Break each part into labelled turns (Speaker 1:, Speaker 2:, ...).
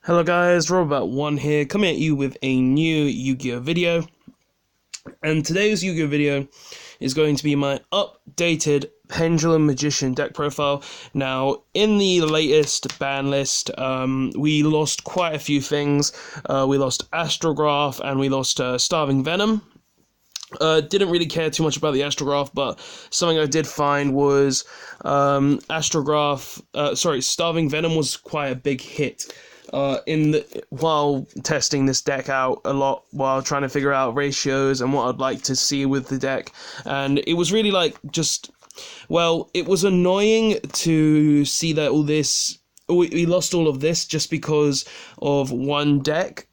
Speaker 1: Hello guys, Robot1 here, coming at you with a new Yu-Gi-Oh video. And today's Yu-Gi-Oh video is going to be my updated Pendulum Magician deck profile. Now, in the latest ban list, we lost quite a few things. We lost Astrograph and we lost Starving Venom. Didn't really care too much about the Astrograph, but something I did find was Starving Venom was quite a big hit. While testing this deck out a lot, while trying to figure out ratios and what I'd like to see with the deck, and it was really it was annoying to see that we lost all of this just because of one deck.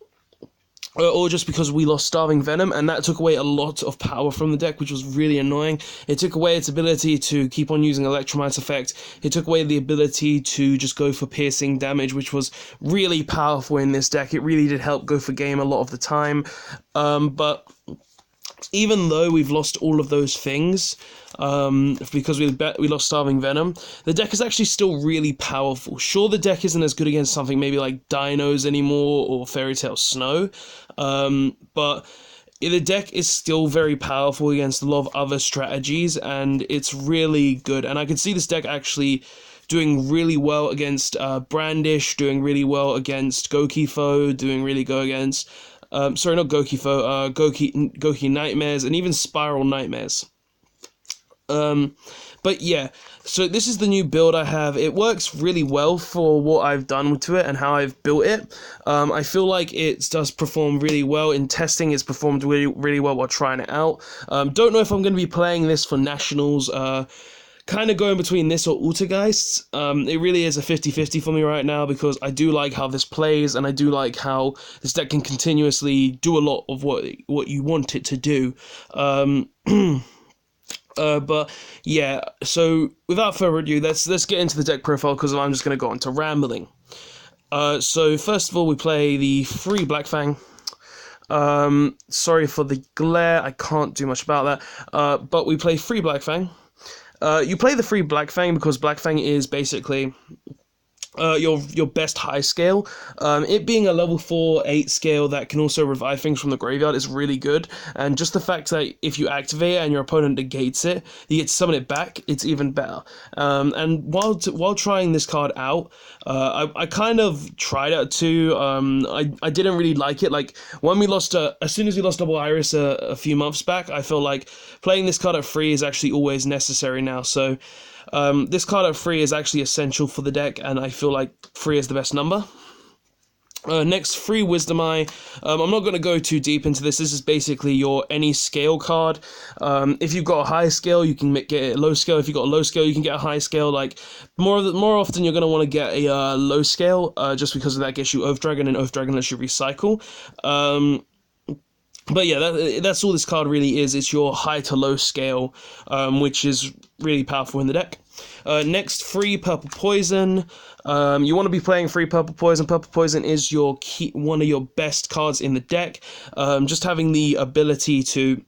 Speaker 1: Or just because we lost Starving Venom, and that took away a lot of power from the deck, which was really annoying. It took away its ability to keep on using Electromite's effect. It took away the ability to just go for piercing damage, which was really powerful in this deck. It really did help go for game a lot of the time. But even though we've lost all of those things, because we lost Starving Venom, the deck is actually still really powerful. Sure, the deck isn't as good against something maybe like Dinos anymore or Fairy Tail Snow, but the deck is still very powerful against a lot of other strategies, and it's really good. And I could see this deck actually doing really well against Brandish, doing really well against Gokifo, doing really good against not Gokifo, Goki Nightmares, and even Spiral Nightmares. But yeah, so this is the new build I have. It works really well for what I've done to it and how I've built it. I feel like it does perform really well. In testing, it's performed really, really well while trying it out. Don't know if I'm going to be playing this for Nationals. Kind of going between this or Altergeists. It really is a 50-50 for me right now, because I do like how this plays, and I do like how this deck can continuously do a lot of what you want it to do. But yeah, so without further ado, let's get into the deck profile, because I'm just going to go on to rambling. So first of all, we play the free Black Fang. Sorry for the glare, I can't do much about that. But we play free Black Fang. You play the free Black Fang because Black Fang is basically your best high scale. It being a level 4/8 scale that can also revive things from the graveyard is really good, and just the fact that if you activate it and your opponent negates it, you get to summon it back, it's even better. And while trying this card out, I kind of tried it too. I didn't really like it. Like when we lost, as soon as we lost Double Iris a few months back, I feel like playing this card at free is actually always necessary now. So this card at free is actually essential for the deck, and I feel like free is the best number. Next, free Wisdom Eye. I'm not going to go too deep into this. This is basically your any scale card. If you've got a high scale, you can get it low scale. If you've got a low scale, you can get a high scale. Like more often, you're going to want to get a low scale, just because that gets you Oath Dragon, and Oath Dragon lets you recycle. But yeah, that's all this card really is. It's your high to low scale, which is really powerful in the deck. Next, free Purple Poison. You want to be playing free Purple Poison. Purple Poison is one of your best cards in the deck. Just having the ability to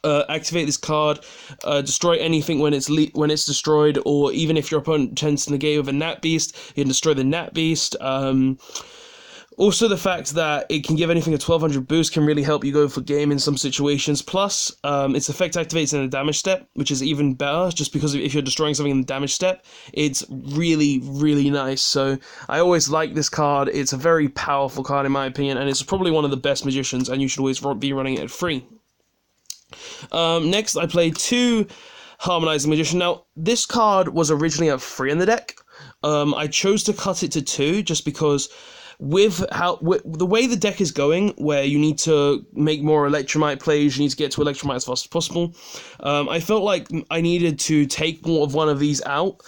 Speaker 1: activate this card, destroy anything when it's destroyed, or even if your opponent tends to negate with a Nat Beast, you can destroy the Nat Beast. Also, the fact that it can give anything a 1200 boost can really help you go for game in some situations. Plus, its effect activates in the damage step, which is even better, just because if you're destroying something in the damage step, it's really, really nice. So, I always like this card. It's a very powerful card in my opinion, and it's probably one of the best magicians, and you should always be running it at free. Next, I play 2 Harmonizing Magician. Now, this card was originally at 3 in the deck. I chose to cut it to 2, just because with the way the deck is going, where you need to make more Electromite plays, you need to get to Electromite as fast as possible, I felt like I needed to take more of one of these out,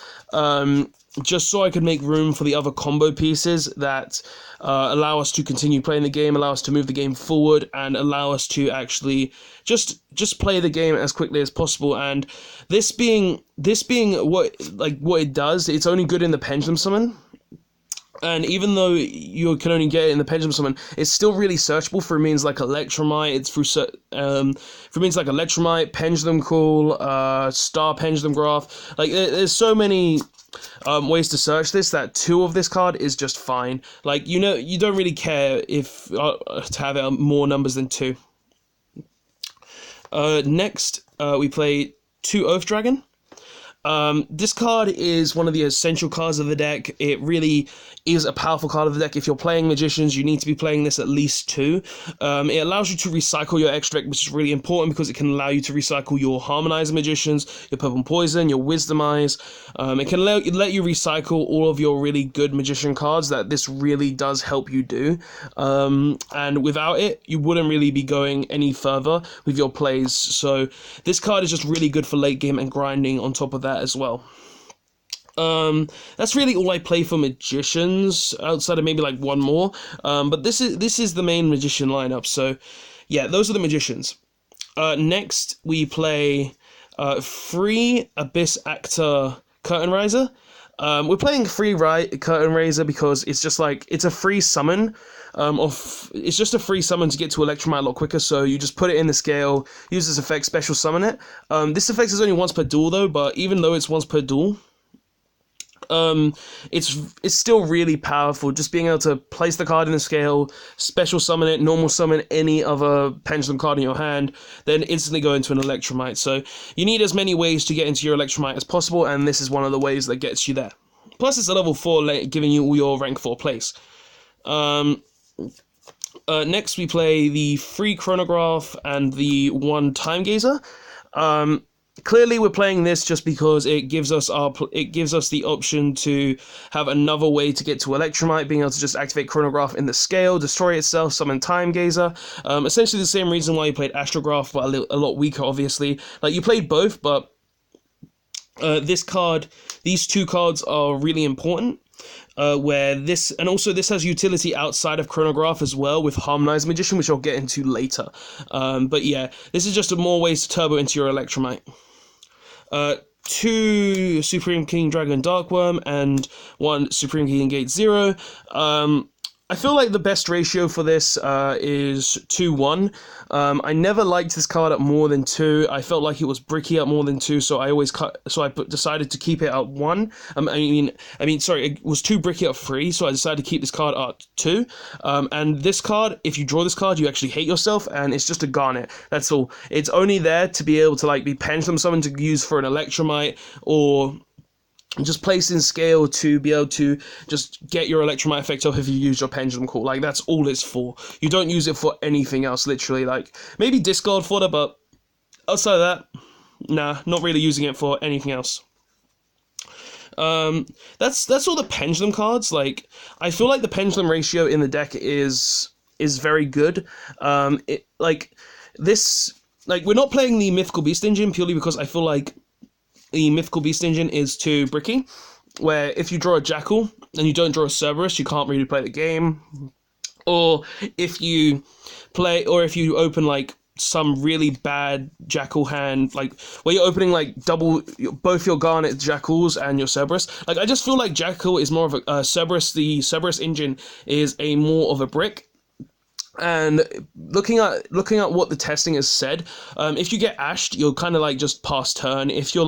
Speaker 1: just so I could make room for the other combo pieces that allow us to continue playing the game, allow us to move the game forward, and allow us to actually just play the game as quickly as possible. And this being what it does, it's only good in the Pendulum Summon. And even though you can only get it in the Pendulum Summon, it's still really searchable for means like Electromite. It's for means like Electromite, Pendulum Call, Star Pendulum Graph. Like there's so many ways to search this, that 2 of this card is just fine. Like, you know, you don't really care if to have it more numbers than 2. Next, we play 2 Oath Dragon. This card is one of the essential cards of the deck. It really is a powerful card of the deck. If you're playing Magicians, you need to be playing this at least 2. It allows you to recycle your extract, which is really important because it can allow you to recycle your Harmonizer Magicians, your Purple Poison, your Wisdom Eyes. It can let you recycle all of your really good Magician cards that this really does help you do. And without it, you wouldn't really be going any further with your plays. So this card is just really good for late game and grinding on top of that as well. That's really all I play for Magicians, outside of maybe like one more. But this is the main Magician lineup. So yeah, those are the Magicians. Next we play 3 Abyss Actor Curtain Riser. We're playing 3 Curtain Raiser because it's just like, it's a free summon. It's just a free summon to get to Electromite a lot quicker, so you just put it in the scale, use this effect, special summon it. This effect is only once per duel though, but even though it's once per duel, it's still really powerful, just being able to place the card in the scale, special summon it, normal summon any other Pendulum card in your hand, then instantly go into an Electromite. So you need as many ways to get into your Electromite as possible, and this is one of the ways that gets you there. Plus it's a level 4, giving you all your rank 4 plays. Next we play the 3 Chronograph and the 1 Time Gazer. Clearly we're playing this just because it gives us the option to have another way to get to Electromite, being able to just activate Chronograph in the scale, destroy itself, summon Time Gazer. Essentially the same reason why you played Astrograph, but a lot weaker obviously. Like, you played both, but these 2 cards are really important. This has utility outside of Chronograph as well with Harmonized Magician, which I'll get into later. But yeah, this is just more ways to turbo into your Electromite. 2 Supreme King Dragon Darkworm and 1 Supreme King Gate 0. I feel like the best ratio for this is 2-1. I never liked this card at more than 2. I felt like it was bricky at more than 2, so I decided to keep it at 1. It was too bricky at 3, so I decided to keep this card at 2. And this card, if you draw this card, you actually hate yourself, and it's just a garnet. That's all. It's only there to be able to be Pendulum Summon to use for an Electromite, or just place in scale to be able to just get your Electromite effect off if you use your Pendulum Call. Like, that's all it's for. You don't use it for anything else, literally. Like, maybe discard fodder, but outside of that, nah, not really using it for anything else. That's all the Pendulum cards. Like, I feel like the Pendulum ratio in the deck is very good. We're not playing the Mythical Beast engine purely because I feel like the Mythical Beast engine is too bricky, where if you draw a Jackal and you don't draw a Cerberus, you can't really play the game. Or if you open some really bad Jackal hand, where you're opening double both your Garnet Jackals and your Cerberus. I just feel like Jackal is more of a Cerberus. The Cerberus engine is more of a brick. And looking at what the testing has said, if you get ashed, you'll kind of just pass turn. If you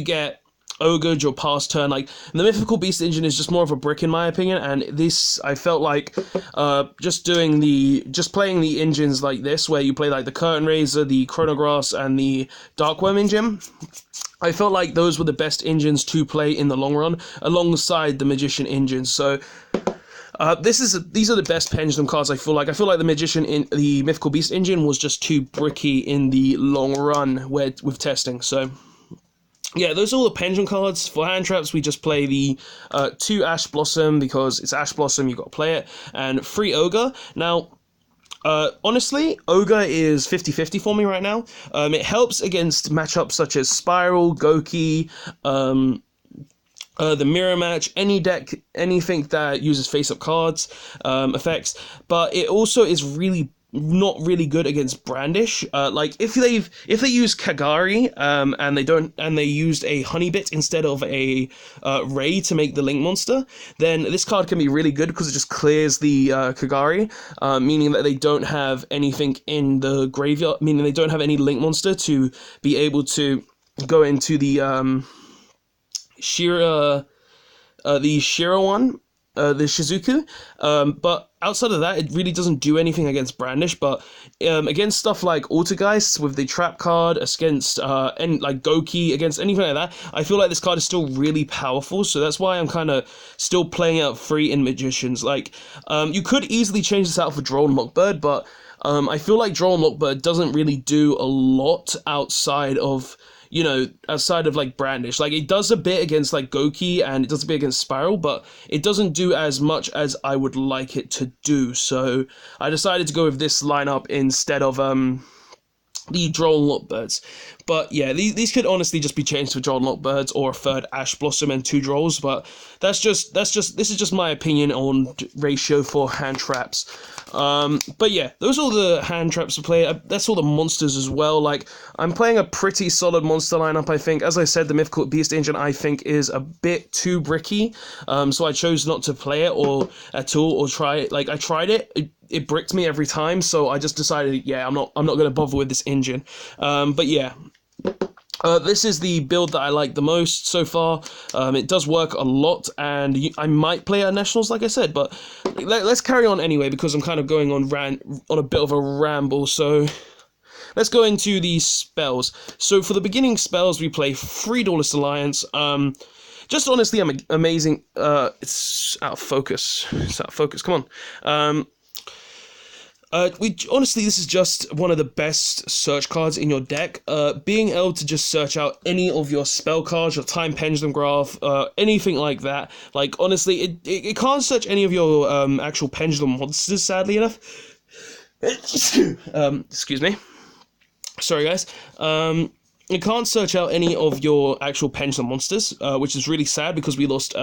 Speaker 1: get ogred, you'll pass turn. The Mythical Beast engine is just more of a brick in my opinion, and this, I felt like just playing the engines like this, where you play the Curtain Raiser, the Chronographs, and the Darkworm engine, I felt like those were the best engines to play in the long run, alongside the Magician engines. So these are the best Pendulum cards. I feel like the Magician in the Mythical Beast engine was just too bricky in the long run with testing. So yeah, those are all the Pendulum cards. For hand traps, we just play the 2 Ash Blossom because it's Ash Blossom, you got to play it, and 3 Ogre. Now, honestly, Ogre is 50-50 for me right now. It helps against matchups such as Spiral, Goki, the Mirror Match, any deck, anything that uses face-up cards, effects, but it also is not really good against Brandish. If they use Kagari, and they used a Honeybit instead of a Ray to make the Link monster, then this card can be really good because it just clears the Kagari, meaning that they don't have anything in the graveyard, meaning they don't have any Link monster to be able to go into the the Shira one, the Shizuku, but outside of that, it really doesn't do anything against Brandish, but against stuff like Altergeist with the Trap card, against like Goki, against anything like that, I feel like this card is still really powerful, so that's why I'm kind of still playing out free in Magicians. Like, you could easily change this out for Droll and Lockbird, but I feel like Droll and Lockbird doesn't really do a lot outside of like Brandish. Like, it does a bit against like Goki and it does a bit against Spiral, but it doesn't do as much as I would like it to do. So I decided to go with this lineup instead of the Droll and Lockbirds. But yeah, these could honestly just be changed to Droll and Lockbirds or a third Ash Blossom and 2 Drolls, but this is just my opinion on ratio for hand traps. But yeah, those are all the hand traps to play. That's all the monsters as well. Like, I'm playing a pretty solid monster lineup, I think. As I said, the Mythical Beast Engine, I think, is a bit too bricky. So I chose not to play it at all or try it. Like, I tried it. It bricked me every time, so I just decided, yeah, I'm not going to bother with this engine. But yeah. This is the build that I like the most so far. It does work a lot, and I might play at Nationals, like I said, but let's carry on anyway, because I'm kind of going on a bit of a ramble, so let's go into the spells. So for the beginning spells, we play 3 Duelist Alliance. Just honestly, amazing. It's out of focus. Come on. Honestly, this is just one of the best search cards in your deck. Being able to just search out any of your spell cards, your Time Pendulum Graph, anything like that. Like, honestly, it can't search any of your actual Pendulum monsters, sadly enough. Excuse me. Sorry, guys. It can't search out any of your actual Pendulum monsters, which is really sad because we lost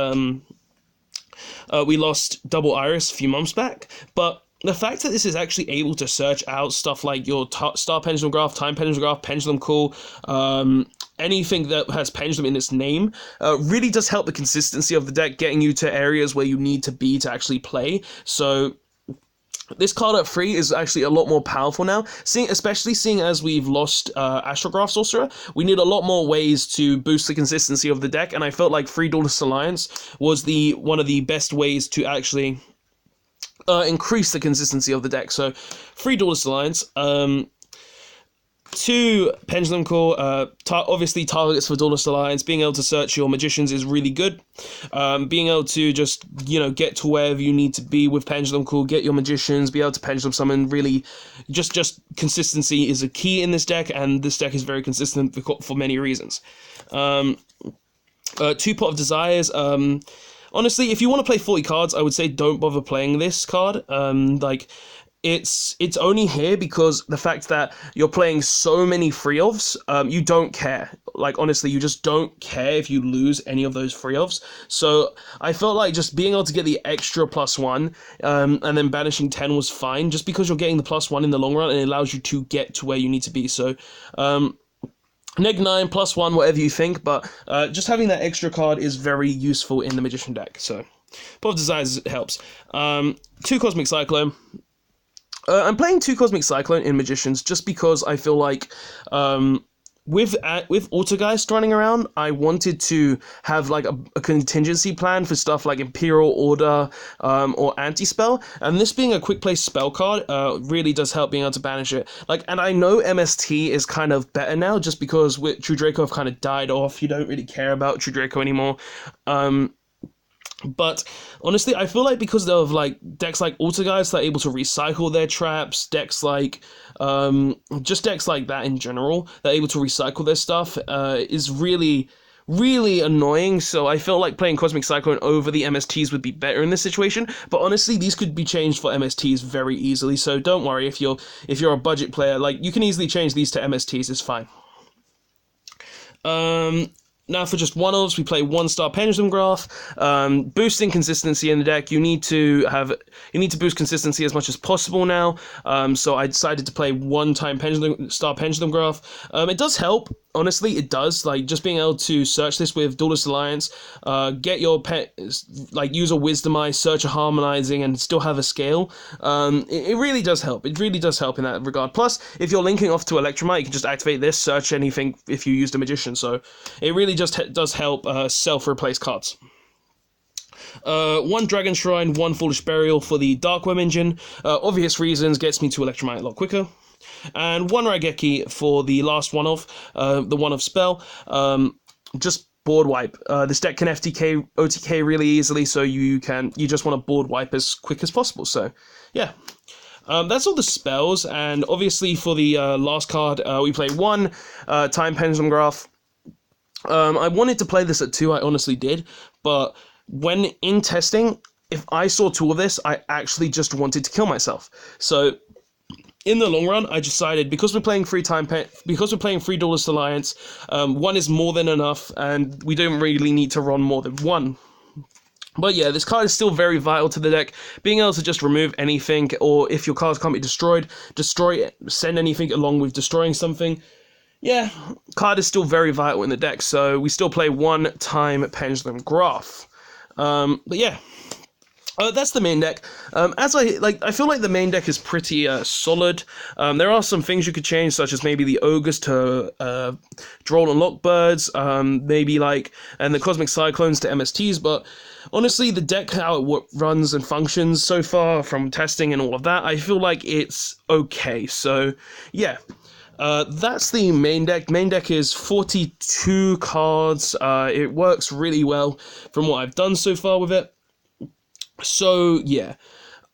Speaker 1: Double Iris a few months back, but the fact that this is actually able to search out stuff like your Star Pendulum Graph, Time Pendulum Graph, Pendulum Call, anything that has Pendulum in its name, really does help the consistency of the deck, getting you to areas where you need to be to actually play. So this card at 3 is actually a lot more powerful now, especially seeing as we've lost Astrograph Sorcerer. We need a lot more ways to boost the consistency of the deck, and I felt like 3 Duelist Alliance was one of the best ways to actually increase the consistency of the deck. So 3 Duelist Alliance, 2 Pendulum Core, obviously targets for Duelist Alliance. Being able to search your Magicians is really good. Being able to just, get to wherever you need to be with Pendulum Core, get your Magicians, be able to Pendulum Summon, really, just consistency is a key in this deck, and this deck is very consistent for many reasons. 2 Pot of Desires, honestly, if you want to play 40 cards, I would say don't bother playing this card. It's only here because the fact that you're playing so many free offs, you don't care. Like, honestly, you just don't care if you lose any of those free offs. So I felt like just being able to get the extra +1, and then banishing 10 was fine, just because you're getting the +1 in the long run, and it allows you to get to where you need to be. So, Neg 9, +1, whatever you think, but just having that extra card is very useful in the Magician deck, so Pot of Desires helps. 2 Cosmic Cyclone. I'm playing 2 Cosmic Cyclone in Magicians just because I feel like with Autogeist running around, I wanted to have like a contingency plan for stuff like Imperial Order or Anti-Spell, and this being a quick play spell card really does help being able to banish it. Like, and I know MST is kind of better now just because with True Draco have kind of died off. You don't really care about True Draco anymore. But honestly, I feel like because of like decks like Autogeist that are able to recycle their traps, decks like just decks like that in general that are able to recycle their stuff is really annoying. So I feel like playing Cosmic Cyclone over the MSTs would be better in this situation. But honestly, these could be changed for MSTs very easily. So don't worry if you're a budget player, like you can easily change these to MSTs. It's fine. Now for just one-offs, we play 1-star Pendulum Graph. Boosting consistency in the deck, you need to boost consistency as much as possible now. So I decided to play 1-time Pendulum Graph. It does help. honestly, it does. Like, just being able to search this with Duelist Alliance, get your pet, like, use a Wisdom Eye, search a Harmonizing, and still have a scale, it really does help. It really does help in that regard. Plus, if you're linking off to Electromite, you can just activate this, search anything if you used a Magician, so it really just does help self-replace cards. 1 Dragon Shrine, 1 Foolish Burial for the Dark Worm engine. Obvious reasons, gets me to Electromite a lot quicker. And 1 Raigeki for the last one of, the one of Spell. Just board wipe. This deck can FTK, OTK really easily, so you just want to board wipe as quick as possible. So, yeah. That's all the spells, and obviously for the last card, we play 1 Time Pendulum Graph. I wanted to play this at 2, I honestly did, but when in testing, if I saw 2 of this, I actually just wanted to kill myself. So, in the long run, I decided, because we're playing free Duelist Alliance, 1 is more than enough, and we don't really need to run more than 1. But yeah, this card is still very vital to the deck. Being able to just remove anything, or if your cards can't be destroyed, destroy it, send anything along with destroying something. Yeah, card is still very vital in the deck, so we still play 1 Time Pendulum Graph. But yeah. That's the main deck. I feel like the main deck is pretty solid. There are some things you could change, such as maybe the Ogres to Droll and Lockbirds, and the Cosmic Cyclones to MSTs, but honestly, the deck, how it runs and functions so far from testing and all of that, I feel like it's okay. So, yeah. That's the main deck. Main deck is 42 cards. It works really well from what I've done so far with it. So, yeah.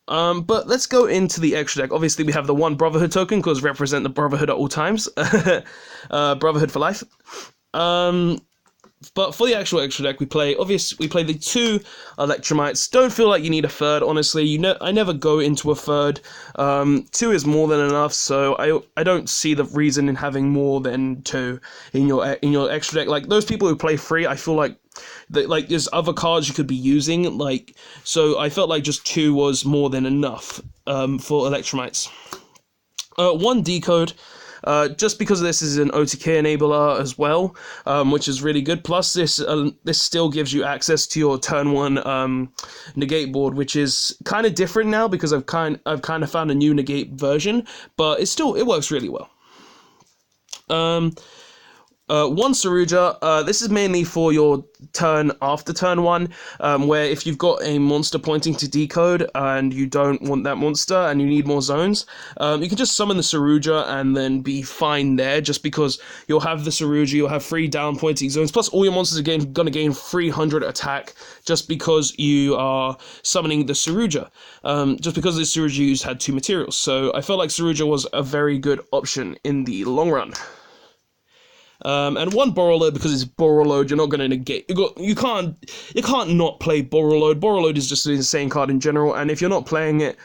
Speaker 1: But let's go into the extra deck. Obviously, we have the 1 Brotherhood token, because represent the Brotherhood at all times. Brotherhood for life. But for the actual extra deck, we play the 2 Electromites. Don't feel like you need a third, honestly. I never go into a third. 2 is more than enough, so I don't see the reason in having more than 2 in your extra deck. Like, those people who play 3, I feel like there's other cards you could be using, so I felt like just 2 was more than enough for Electromites. 1 Decode. Just because this is an OTK enabler as well, which is really good. Plus, this still gives you access to your turn 1 negate board, which is kind of different now because I've kind of found a new negate version, but it works really well. 1 Saruja, this is mainly for your turn after turn 1, where if you've got a monster pointing to decode and you don't want that monster and you need more zones, you can just summon the Saruja and then be fine there, just because you'll have the Saruja, you'll have 3 down pointing zones, plus all your monsters are going to gain 300 attack just because you are summoning the Saruja, just because the Saruja had 2 materials. So I felt like Saruja was a very good option in the long run. And 1 Borreload, because it's Borreload, you're not going to negate. You can't not play Borreload. Borreload is just an insane card in general, and if you're not playing it,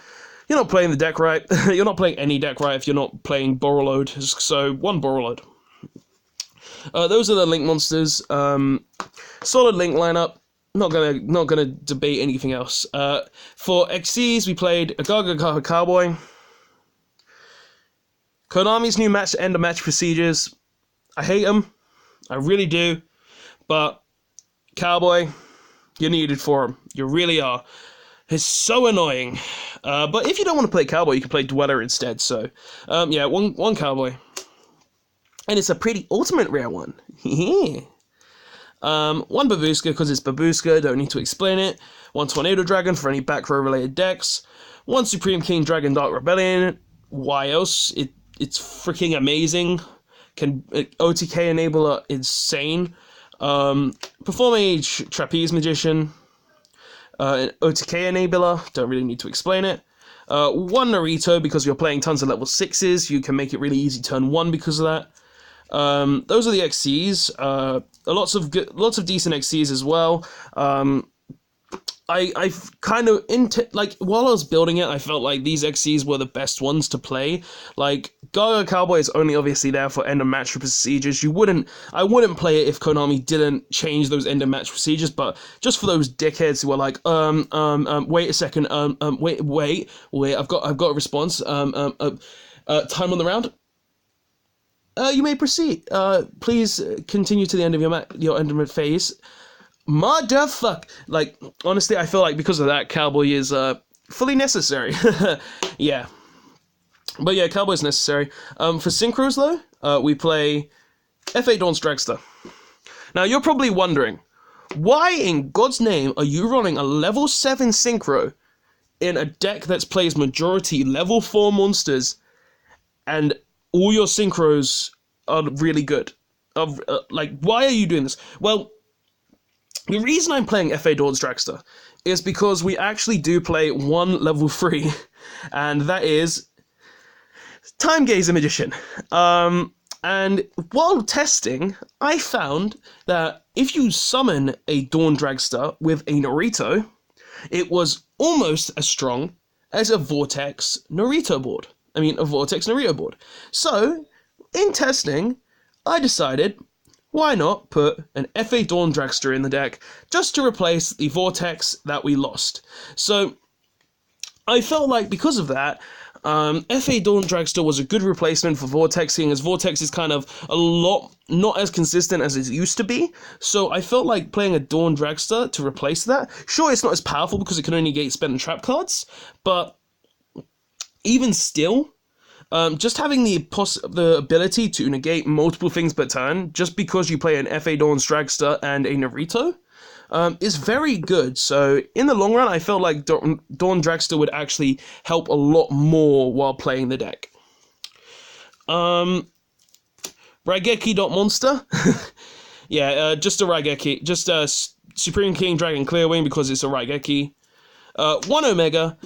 Speaker 1: you're not playing the deck right. You're not playing any deck right if you're not playing Borreload. So 1 Borreload. Those are the Link monsters. Solid Link lineup. Not gonna debate anything else. For XCs, we played Agaga Cowboy. Konami's new end of match procedures. I hate them, I really do, but Cowboy, you're needed for him. You really are. It's so annoying. But if you don't want to play Cowboy, you can play Dweller instead. So, yeah, one Cowboy. And it's a pretty ultimate rare one. 1 Babushka, because it's Babushka, don't need to explain it. 1 Tornado Dragon for any back row related decks. 1 Supreme King Dragon Dark Rebellion. Why else? It's freaking amazing. OTK enabler, insane. Perform Age Trapeze Magician. An OTK enabler, don't really need to explain it. 1 Naruto, because you're playing tons of level 6s, you can make it really easy turn 1 because of that. Those are the XCs. Lots of decent XCs as well. I've kind of while I was building it, I felt like these XCs were the best ones to play. Like, Gaga Cowboy is only obviously there for end of match procedures. I wouldn't play it if Konami didn't change those end of match procedures, but just for those dickheads who are like, wait a second, wait, I've got a response, time on the round. you may proceed. Please continue to the end of your endement phase. Motherfuck. Like, honestly, I feel like because of that, Cowboy is fully necessary. Yeah. But yeah, Cowboy's necessary. For synchros, though, we play F8 Dawn's Dragster. Now, you're probably wondering, why in God's name are you running a level 7 synchro in a deck that plays majority level 4 monsters and all your synchros are really good? Like, why are you doing this? Well, the reason I'm playing F8 Dawn's Dragster is because we actually do play one level 3, and that is Time Gazer Magician. And while testing, I found that if you summon a Dawn Dragster with a Norito, it was almost as strong as a Vortex Norito board. A Vortex Norito board. So, in testing, I decided, why not put an F8 Dawn Dragster in the deck just to replace the Vortex that we lost. So, I felt like because of that, F8 Dawn Dragster was a good replacement for Vortex, seeing as Vortex is kind of a lot not as consistent as it used to be. So I felt like playing a Dawn Dragster to replace that. Sure, it's not as powerful because it can only gate spend and trap cards, but even still, just having the ability to negate multiple things per turn, just because you play an F8 Dawn Dragster and a Naruto, is very good. So in the long run, I felt like Dawn Dragster would actually help a lot more while playing the deck. Raigeki.monster. Yeah, just a Raigeki. Just a Supreme King Dragon Clearwing because it's a Raigeki. 1 Omega.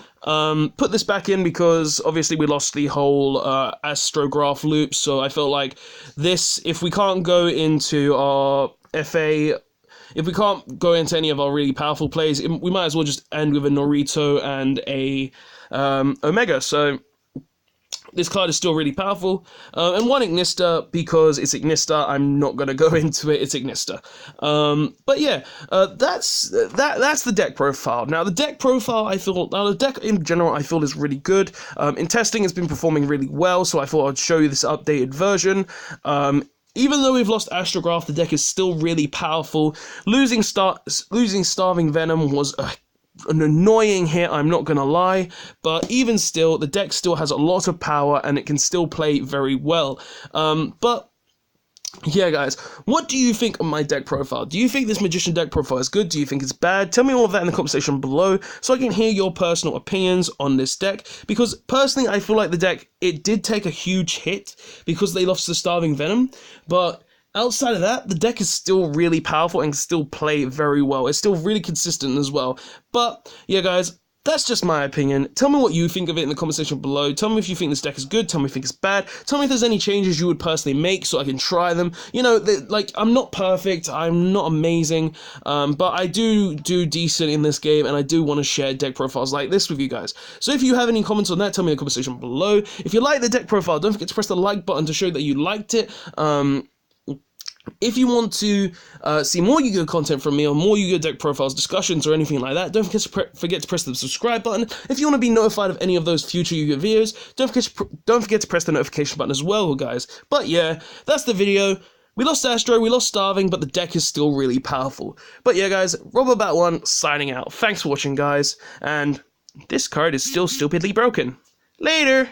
Speaker 1: Put this back in because obviously we lost the whole Astrograph loop, so I felt like this, if we can't go into our FA, if we can't go into any of our really powerful plays, we might as well just end with a Norito and a Omega. So this card is still really powerful. And 1 Ignista, because it's Ignista, I'm not going to go into it, it's Ignista. But yeah, that's the deck profile. Now, the deck profile, the deck in general, I feel is really good. In testing, it's been performing really well, so I thought I'd show you this updated version. Even though we've lost Astrograph, the deck is still really powerful. Losing Starving Venom was an annoying hit, I'm not gonna lie, but even still, the deck still has a lot of power and it can still play very well. But yeah, guys, what do you think of my deck profile? Do you think this Magician deck profile is good? Do you think it's bad? Tell me all of that in the comment section below so I can hear your personal opinions on this deck, because personally I feel like the deck, it did take a huge hit because they lost the Starving Venom, but outside of that, the deck is still really powerful and can still play very well. It's still really consistent as well. But yeah, guys, that's just my opinion. Tell me what you think of it in the comment section below. Tell me if you think this deck is good. Tell me if you think it's bad. Tell me if there's any changes you would personally make so I can try them. You know, like, I'm not perfect. I'm not amazing. But I do decent in this game, and I do want to share deck profiles like this with you guys. So if you have any comments on that, tell me in the comment section below. If you like the deck profile, don't forget to press the like button to show that you liked it. If you want to see more Yu-Gi-Oh content from me, or more Yu-Gi-Oh deck profiles, discussions, or anything like that, don't forget to press the subscribe button. If you want to be notified of any of those future Yu-Gi-Oh videos, don't forget to press the notification button as well, guys. But yeah, that's the video. We lost Astro, we lost Starving, but the deck is still really powerful. But yeah, guys, Robberbat1 signing out. Thanks for watching, guys, and this card is still stupidly broken. Later!